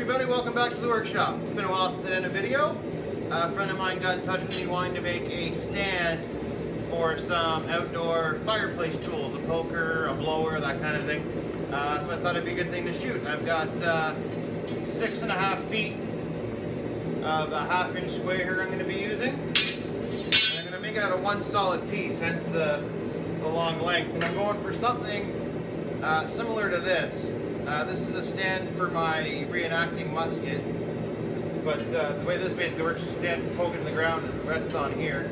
everybody, welcome back to the workshop. It's been a while since I did a video. A friend of mine got in touch with me wanting to make a stand for some outdoor fireplace tools, a poker, a blower, that kind of thing. So I thought it'd be a good thing to shoot. I've got 6.5 feet of a 1/2 inch square here I'm going to be using. And I'm going to make it out of one solid piece, hence the long length. And I'm going for something similar to this. This is a stand for my reenacting musket, but the way this basically works is stand poking in the ground and it rests on here.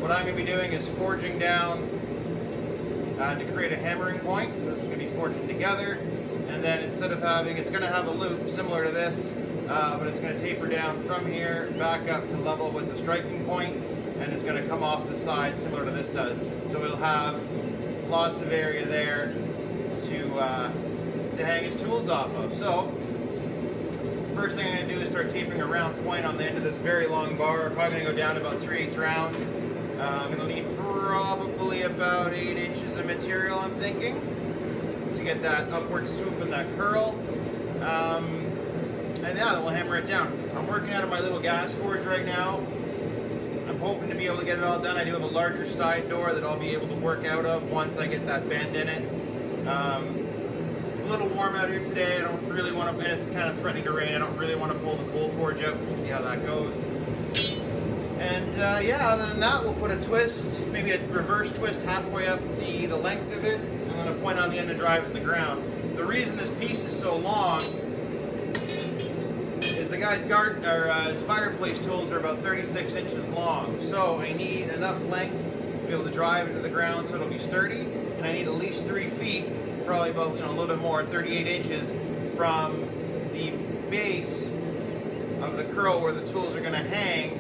What I'm going to be doing is forging down to create a hammering point. So this is going to be forging together, and then instead of having, it's going to have a loop similar to this, but it's going to taper down from here back up to level with the striking point, and it's going to come off the side similar to this does. So we'll have lots of area there to hang his tools off of. So first thing I'm going to do is start taping a round point on the end of this very long bar. I'm probably going to go down to about 3/8 rounds. I'm going to need probably about 8 inches of material, I'm thinking, to get that upward swoop and that curl. And yeah, then we'll hammer it down. I'm working out of my little gas forge right now. I'm hoping to be able to get it all done. I do have a larger side door that I'll be able to work out of once I get that bend in it. It's a little warm out here today. I don't really want to, and it's kind of threatening to rain. I don't really want to pull the coal forge out. We'll see how that goes. And yeah, other than that, we'll put a twist, maybe a reverse twist halfway up the length of it, and then a point on the end to drive it in the ground. The reason this piece is so long is the guy's garden, or his fireplace tools are about 36 inches long. So I need enough length to be able to drive into the ground so it'll be sturdy, and I need at least 3 feet, probably about a little bit more, 38 inches from the base of the curl where the tools are going to hang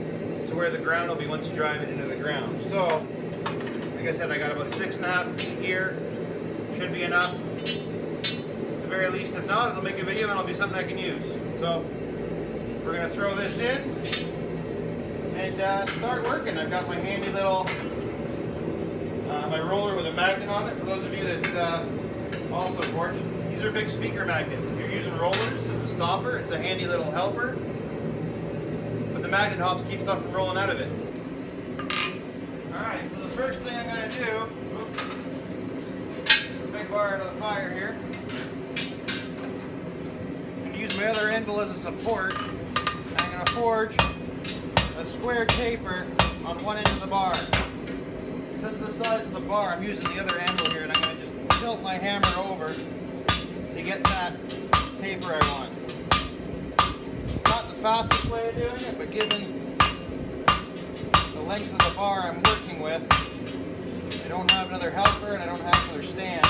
to where the ground will be once you drive it into the ground. So, like I said, I got about 6.5 feet here. Should be enough. At the very least, if not, it'll make a video and it'll be something I can use. So, we're going to throw this in and start working. I've got my handy little my roller with a magnet on it. For those of you that also forge, these are big speaker magnets. If you're using rollers as a stopper, it's a handy little helper. But the magnet helps keep stuff from rolling out of it. Alright, so the first thing I'm going to do, the big bar out of the fire here, I'm going to use my other anvil as a support. I'm going to forge a square taper on one end of the bar. Because of the size of the bar, I'm using the other anvil here, and I'm going to just tilt my hammer over to get that taper I want. Not the fastest way of doing it, but given the length of the bar I'm working with, I don't have another helper and I don't have another stand.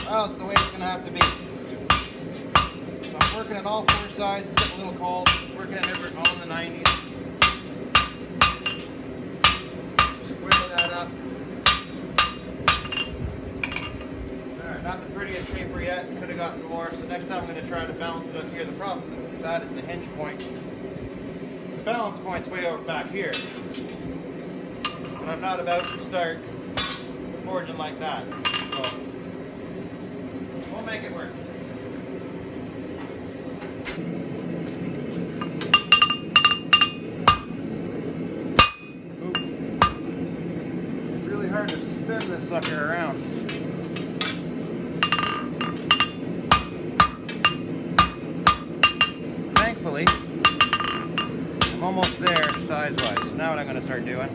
Well, it's the way it's going to have to be. So I'm working at all 4 sides. It's getting a little cold. Working at it all in the 90s. Square that up. Alright, not the prettiest taper yet. Could have gotten more. So next time I'm going to try to balance it up here. The problem with that is the hinge point. The balance point's way over back here. And I'm not about to start forging like that. So we'll make it work. Really hard to spin this sucker around. Thankfully, I'm almost there size-wise. So now what I'm going to start doing,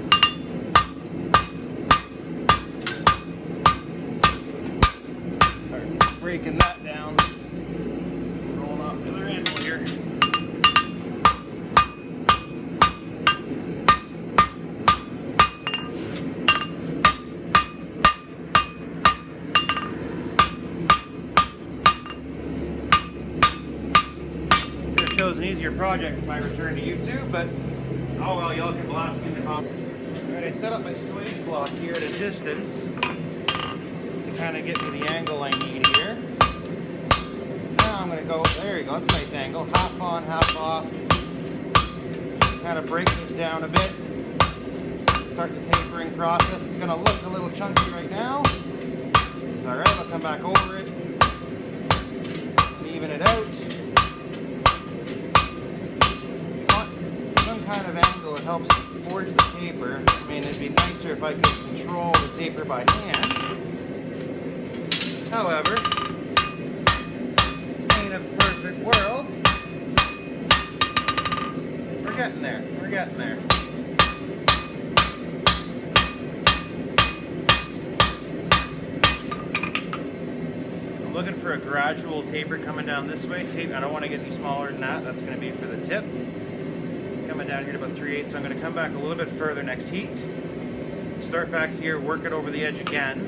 start breaking that down, rolling off the other end here. An easier project for my return to YouTube, but oh well, y'all can blast me in the comments. Alright, I set up my swage block here at a distance to kind of get me the angle I need here. Now I'm going to go, there you go, it's a nice angle, half on, half off. Kind of break this down a bit. Start the tapering process. It's going to look a little chunky right now. It's alright, I'll come back over it. even it out. Some kind of angle that helps forge the taper. I mean, it'd be nicer if I could control the taper by hand. However, ain't a perfect world. We're getting there. We're getting there. I'm looking for a gradual taper coming down this way. I don't want to get any smaller than that. That's going to be for the tip. Coming down here to about 3/8, so I'm going to come back a little bit further next heat. Start back here, work it over the edge again.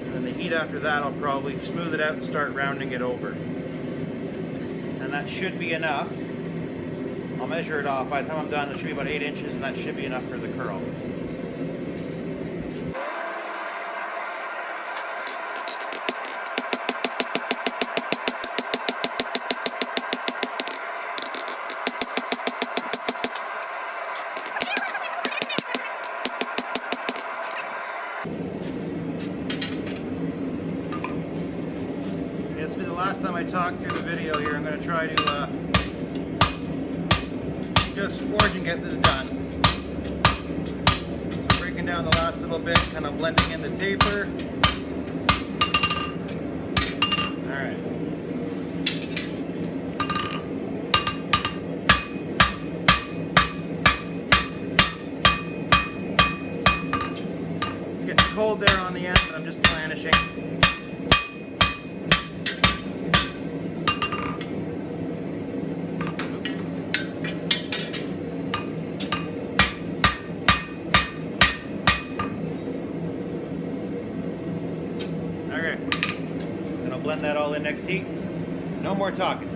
And then the heat after that, I'll probably smooth it out and start rounding it over. And that should be enough. I'll measure it off. By the time I'm done, it should be about 8 inches, and that should be enough for the curl. This will be the last time I talk through the video here. I'm going to try to just forge and get this done. So breaking down the last little bit, kind of blending in the taper. Alright. It's getting cold there on the end, but I'm just blandishing. Blend that all in next heat. No more talking.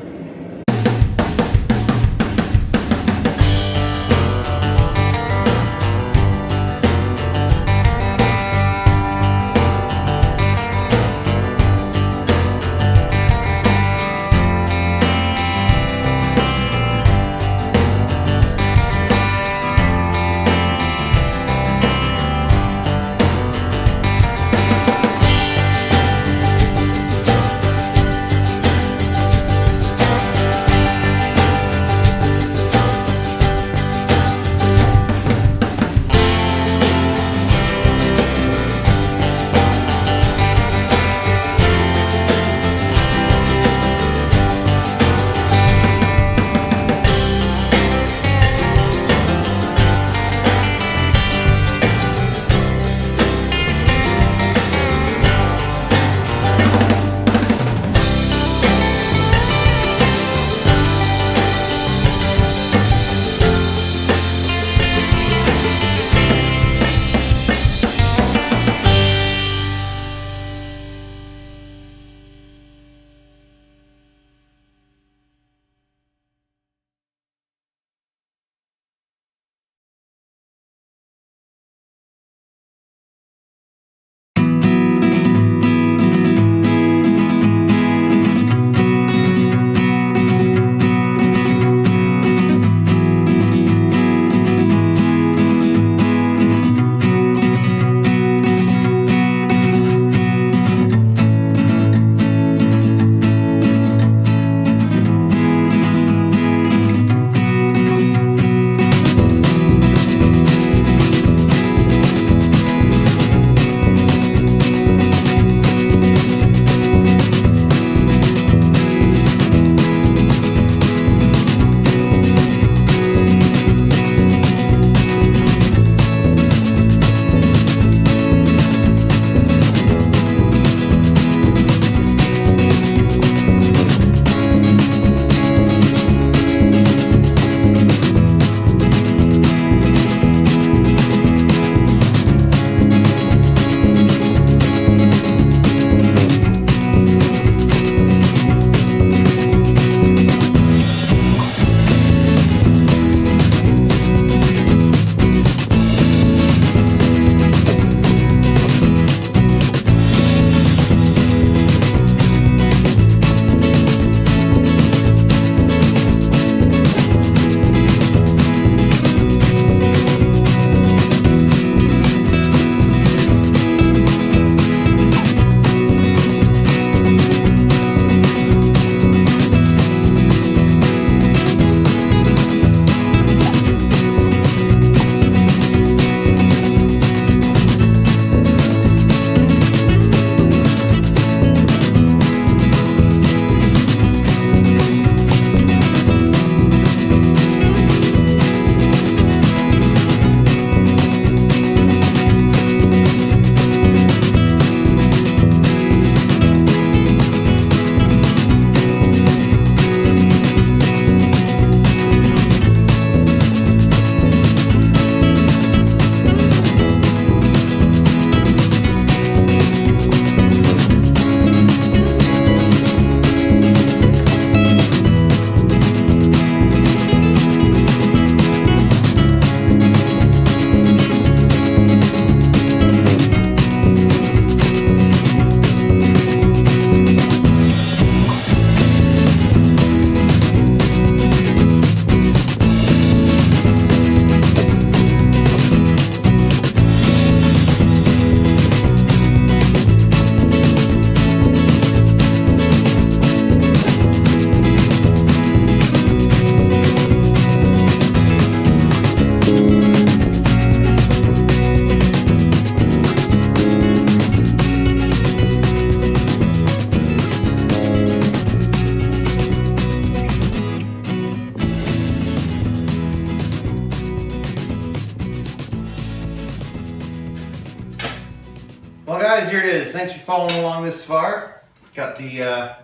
Well guys, here it is. Thanks for following along this far. Got the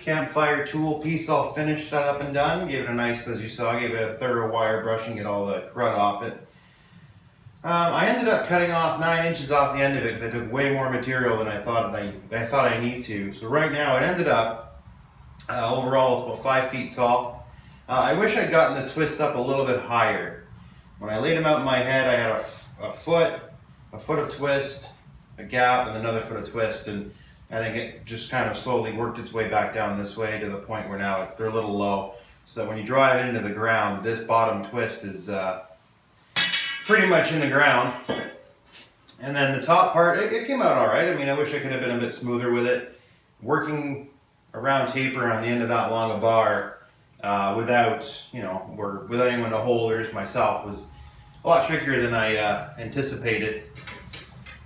Campfire tool piece all finished, set up and done. Gave it a nice, as you saw, gave it a thorough wire brushing, get all the crud off it. I ended up cutting off 9 inches off the end of it because I took way more material than I thought I need to. So right now it ended up, overall it's about 5 feet tall. I wish I'd gotten the twists up a little bit higher. When I laid them out in my head, I had a foot of twist, a gap, and another foot of twist, and I think it just kind of slowly worked its way back down this way to the point where now they're a little low. So that when you drive it into the ground, this bottom twist is pretty much in the ground. And then the top part, it came out all right. I mean, I wish I could have been a bit smoother with it. Working around taper on the end of that long a bar without anyone to hold or just myself was a lot trickier than I anticipated.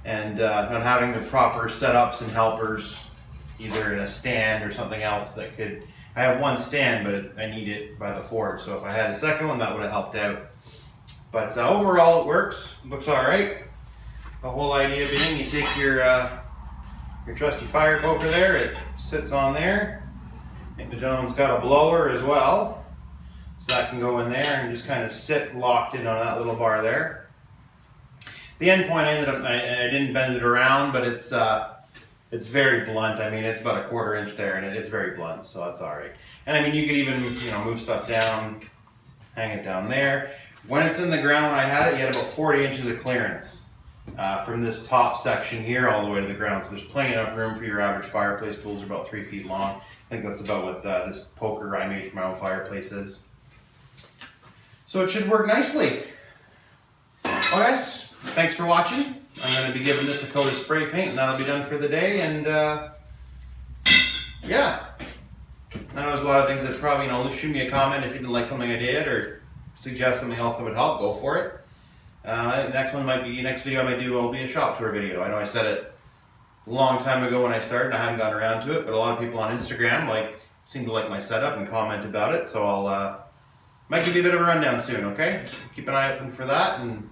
And not having the proper setups and helpers, either in a stand or something else that could. I have one stand, but I need it by the forge. So if I had a second one, that would have helped out. But overall, it works. Looks all right. The whole idea being, you take your trusty fire poker there. It sits on there. I think the gentleman's got a blower as well, so that can go in there and just kind of sit locked in on that little bar there. The end point, I didn't bend it around, but it's very blunt. I mean, it's about a 1/4 inch there, and it's very blunt, so that's all right. And I mean, you could even move stuff down, hang it down there. When it's in the ground, when I had it, you had about 40 inches of clearance from this top section here all the way to the ground. So there's plenty enough room for your average fireplace tools. Are about 3 feet long. I think that's about what this poker I made for my own fireplace is. So it should work nicely. Well, guys, thanks for watching. I'm going to be giving this a coat of spray paint, and that'll be done for the day. And yeah, I know there's a lot of things that probably, shoot me a comment if you didn't like something I did, or suggest something else that would help. Go for it. I think next video I might do will be a shop tour video. I know I said it a long time ago when I started, and I haven't gotten around to it, but a lot of people on Instagram seem to like my setup and comment about it. So I'll might give you a bit of a rundown soon. Okay, just keep an eye open for that, and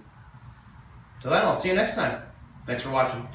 till then, I'll see you next time. Thanks for watching.